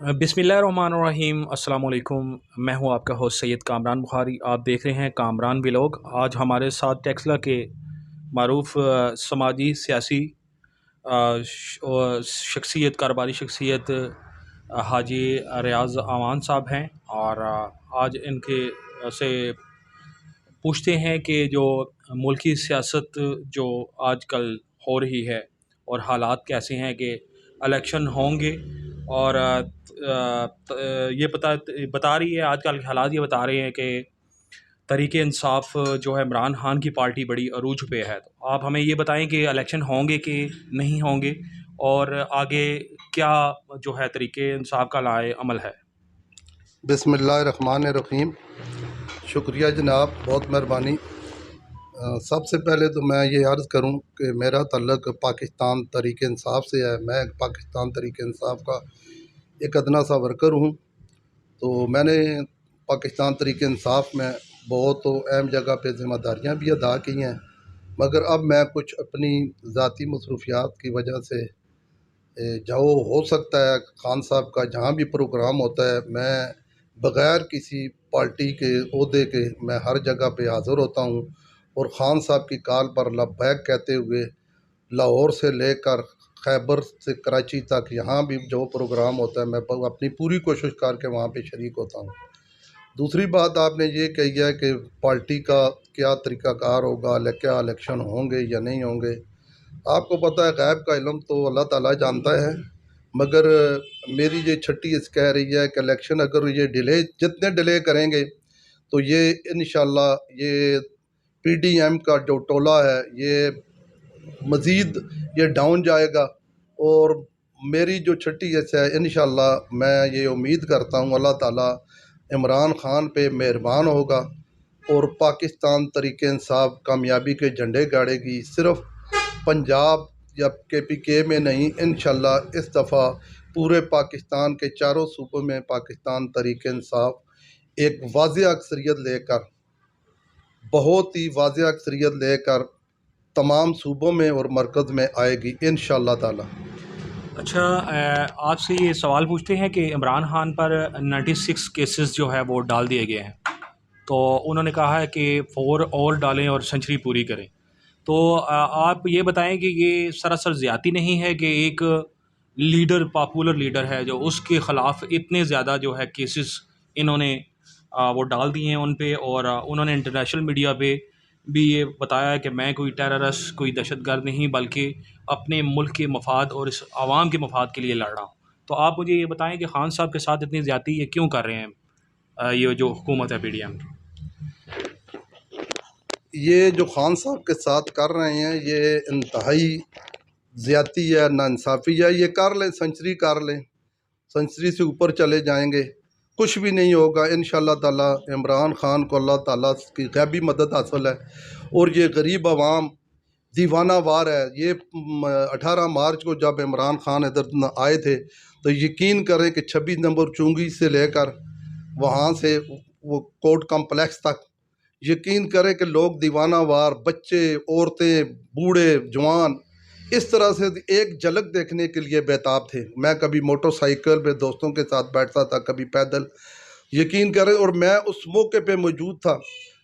बिस्मिल्लाहिर्रहमानिर्रहीम अस्सलाम वालेकुम। मैं हूं आपका होस्ट सैयद कामरान बुखारी। आप देख रहे हैं कामरान व्लॉग। आज हमारे साथ टेक्सला के मारूफ समाजी सियासी शख्सियत कारोबारी शख्सियत हाजी रियाज़ अमान साहब हैं, और आज इनके से पूछते हैं कि जो मुल्की सियासत जो आजकल हो रही है और हालात कैसे हैं कि इलेक्शन होंगे, और ये बता रही है, आजकल के हालात ये बता रहे हैं कि तहरीक इंसाफ जो है इमरान खान की पार्टी बड़ी अरूज पे है। तो आप हमें ये बताएं कि इलेक्शन होंगे कि नहीं होंगे, और आगे क्या जो है तहरीक इंसाफ का लाए अमल है। बिस्मिल्लाहिर्रहमानिर्रहीम। शुक्रिया जनाब, बहुत मेहरबानी। सबसे पहले तो मैं ये अर्ज़ करूं कि मेरा तल्लुक़ पाकिस्तान तहरीक इंसाफ से है। मैं पाकिस्तान तहरीक इंसाफ का एक अदना सा वर्कर हूं। तो मैंने पाकिस्तान तहरीक इंसाफ में बहुत अहम जगह पे ज़िम्मेदारियां भी अदा की हैं, मगर अब मैं कुछ अपनी ज़ाती मसरूफियात की वजह से जो हो सकता है खान साहब का जहाँ भी प्रोग्राम होता है, मैं बग़ैर किसी पार्टी के ओहदे के मैं हर जगह पे हाज़िर होता हूँ, और ख़ान साहब की कॉल पर लब्बैक कहते हुए लाहौर से लेकर खैबर से कराची तक यहाँ भी जो प्रोग्राम होता है मैं अपनी पूरी कोशिश करके वहाँ पे शरीक होता हूँ। दूसरी बात आपने ये कही है कि पार्टी का क्या तरीक़ाकार होगा, क्या इलेक्शन होंगे या नहीं होंगे। आपको पता है गैब का इल्म तो अल्लाह ताला जानता है, मगर मेरी ये छठी इस कह रही है कि इलेक्शन अगर ये डिले जितने डिले करेंगे तो ये इंशाल्लाह ये पीडीएम का जो टोला है ये मज़ीद ये डाउन जाएगा। और मेरी जो छठी हिस्स है, इंशाल्लाह मैं ये उम्मीद करता हूँ अल्लाह ताला इमरान खान पे मेहरबान होगा और पाकिस्तान तहरीक इंसाफ कामयाबी के झंडे गाड़ेगी। सिर्फ पंजाब या KPK में नहीं, इंशाल्लाह इस दफ़ा पूरे पाकिस्तान के चारों सूबों में पाकिस्तान तहरीक इंसाफ एक वाज़ेह अक्सरियत लेकर, बहुत ही वाज़ेह अक्सरियत लेकर तमाम सूबों में और मरकज़ में आएगी इंशाअल्लाह ताला। अच्छा, आपसे ये सवाल पूछते हैं कि इमरान खान पर 96 केसेस जो है वो डाल दिए गए हैं, तो उन्होंने कहा है कि 4 और डालें और सेंचुरी पूरी करें। तो आप ये बताएं कि ये सरासर ज़्यादती नहीं है कि एक लीडर, पॉपुलर लीडर है, जो उसके ख़िलाफ़ इतने ज़्यादा जो है केसेस इन्होंने वो डाल दिए हैं उन पे, और उन्होंने इंटरनेशनल मीडिया पे भी ये बताया है कि मैं कोई टेररिस्ट, कोई दहशतगर्द नहीं, बल्कि अपने मुल्क के मफाद और इस आवाम के मफाद के लिए लड़ रहा हूँ। तो आप मुझे ये बताएं कि खान साहब के साथ इतनी ज़्यादती ये क्यों कर रहे हैं, ये जो हुकूमत है PDM की। ये जो खान साहब के साथ कर रहे हैं ये इंतहाई ज़्यादती है, नाइंसाफ़ी है। ये कर लें, सेंचुरी कर लें, सेंचुरी से ऊपर चले जाएंगे, कुछ भी नहीं होगा इंशाअल्लाह ताला। इमरान खान को अल्लाह ताला की गैबी मदद हासिल है, और ये गरीब आवाम दीवाना वार है। ये 18 मार्च को जब इमरान खान इधर आए थे तो यकीन करें कि 26 नंबर चुंगी से लेकर वहाँ से वो कोर्ट कम्प्लेक्स तक, यकीन करें कि लोग दीवाना वार, बच्चे, औरतें, बूढ़े, जवान इस तरह से एक झलक देखने के लिए बेताब थे। मैं कभी मोटरसाइकिल पे दोस्तों के साथ बैठता था, कभी पैदल, यकीन करें। और मैं उस मौके पे मौजूद था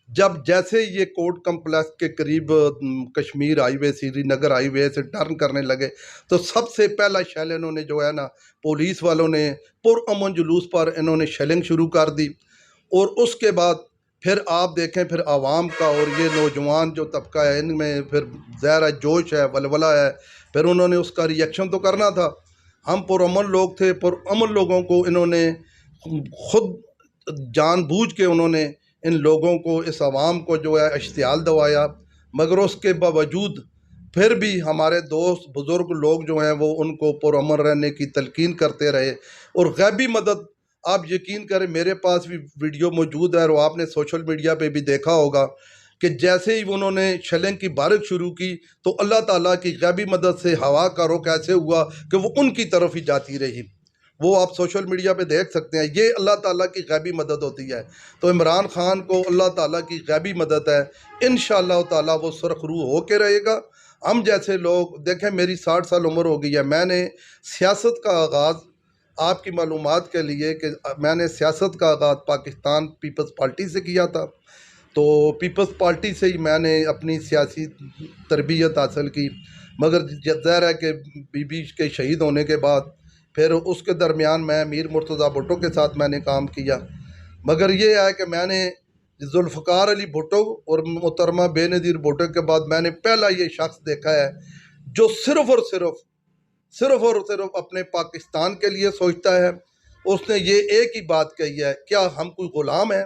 जब जैसे ये कोर्ट कम्प्लेक्स के करीब कश्मीर हाईवे, श्रीनगर हाईवे से टर्न करने लगे तो सबसे पहला शेल इन्होंने जो है ना, पुलिस वालों ने पुरअमन जुलूस पर इन्होंने शेलिंग शुरू कर दी। और उसके बाद फिर आप देखें, फिर आवाम का और ये नौजवान जो तबका है इनमें फिर ज़ाहिर है जोश है, वलवला है। फिर उन्होंने उसका रिएक्शन तो करना था। हम पुरअमन लोग थे, पुरअमन लोगों को इन्होंने खुद जानबूझ के उन्होंने इन लोगों को, इस आवाम को जो है इश्तियाल दवाया, मगर उसके बावजूद फिर भी हमारे दोस्त बुज़ुर्ग लोग जो हैं वो उनको पुरअमन रहने की तलकीन करते रहे। और गैबी मदद, आप यकीन करें मेरे पास भी वीडियो मौजूद है और आपने सोशल मीडिया पे भी देखा होगा कि जैसे ही उन्होंने शेलिंग की बारिश शुरू की तो अल्लाह ताला की गैबी मदद से हवा का रुख ऐसे हुआ कि वो उनकी तरफ ही जाती रही। वो आप सोशल मीडिया पे देख सकते हैं। ये अल्लाह ताला की गैबी मदद होती है। तो इमरान खान को अल्लाह ताला की गैबी मदद है, इंशाअल्लाह ताला वो सुरखरू होके रहेगा। हम जैसे लोग देखें, मेरी 60 साल उम्र हो गई है। मैंने सियासत का आगाज़ آپ کی معلومات کے لیے کہ میں نے سیاست کا آغاز پاکستان پیپلز پارٹی سے کیا تھا، تو پیپلز پارٹی سے ہی میں نے اپنی سیاسی تربیت حاصل کی، مگر ظاہر ہے کہ بی کے شہید ہونے کے بعد پھر اس کے درمیان میں میر مرتضیٰ بھٹو کے ساتھ میں نے کام کیا، مگر یہ ہے کہ میں نے ذوالفقار علی بھٹو اور محترمہ بے نظیر بھٹو کے بعد میں نے پہلا یہ شخص دیکھا ہے جو صرف اور صرف اپنے پاکستان کے لیے سوچتا ہے۔ اس نے یہ ایک ہی بات کہی ہے، کیا ہم کوئی غلام ہیں؟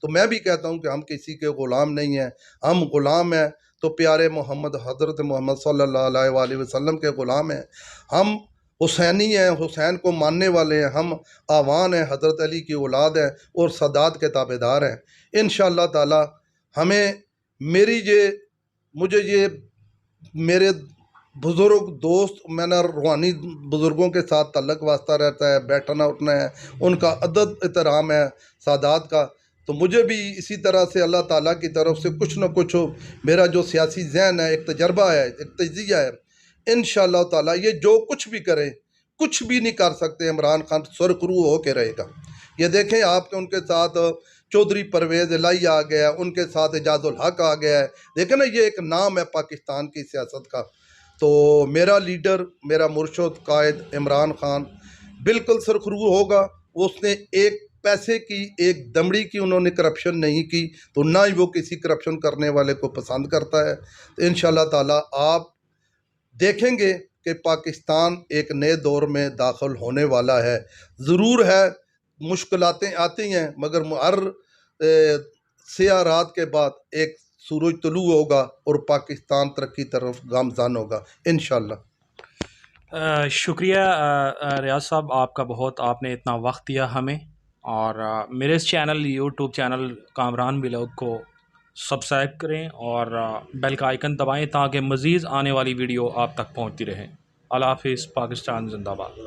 تو میں بھی کہتا ہوں کہ ہم کسی کے غلام نہیں ہیں، ہم غلام ہیں تو پیارے محمد حضرت محمد صلی اللہ علیہ وآلہ وسلم کے غلام ہیں، ہم حسینی ہیں، حسین کو ماننے والے ہیں، ہم آوان ہیں، حضرت علی کی اولاد ہیں اور سادات کے تابع دار ہیں۔ انشاءاللہ تعالی ہمیں مجھے یہ میرے بزرگ دوست، میں نے روحانی بزرگوں کے ساتھ تعلق واسطہ رہتا ہے، بیٹھنا اٹھنا ہے، ان کا ادب احترام ہے سادات کا، تو مجھے بھی اسی طرح سے اللہ تعالیٰ کی طرف سے کچھ نہ کچھ میرا جو سیاسی ذہن ہے، ایک تجربہ ہے، ایک تجزیہ ہے، انشاءاللہ تعالیٰ یہ جو کچھ بھی کرے کچھ بھی نہیں کر سکتے عمران خان سرخرو ہو کے رہے گا۔ یہ دیکھیں آپ کے ان کے ساتھ چودھری پرویز الہی آ گیا ہے، ان کے ساتھ اعجاز الحق آ گیا ہے، دیکھیں نا یہ ایک نام ہے پاکستان کی سیاست کا۔ تو میرا لیڈر، میرا مرشد قائد عمران خان بالکل سرخرو ہوگا، اس نے ایک پیسے کی ایک دمڑی کی انہوں نے کرپشن نہیں کی، تو نہ ہی وہ کسی کرپشن کرنے والے کو پسند کرتا ہے۔ تو انشاءاللہ تعالیٰ آپ دیکھیں گے کہ پاکستان ایک نئے دور میں داخل ہونے والا ہے، ضرور ہے مشکلاتیں آتی ہیں، مگر ہر سیاہ رات کے بعد ایک سورج طلوع ہوگا اور پاکستان ترقی طرف گامزن ہوگا انشاءاللہ۔ شکریہ ریاض صاحب، آپ کا بہت، آپ نے اتنا وقت دیا ہمیں، اور میرے اس channel YouTube channel Kamran vlog کو سبسکرائب کریں اور بیل کا آئیکن دبائیں تاکہ مزید آنے والی ویڈیو آپ تک پہنچتی رہیں۔ اللہ حافظ، پاکستان زندہ باد۔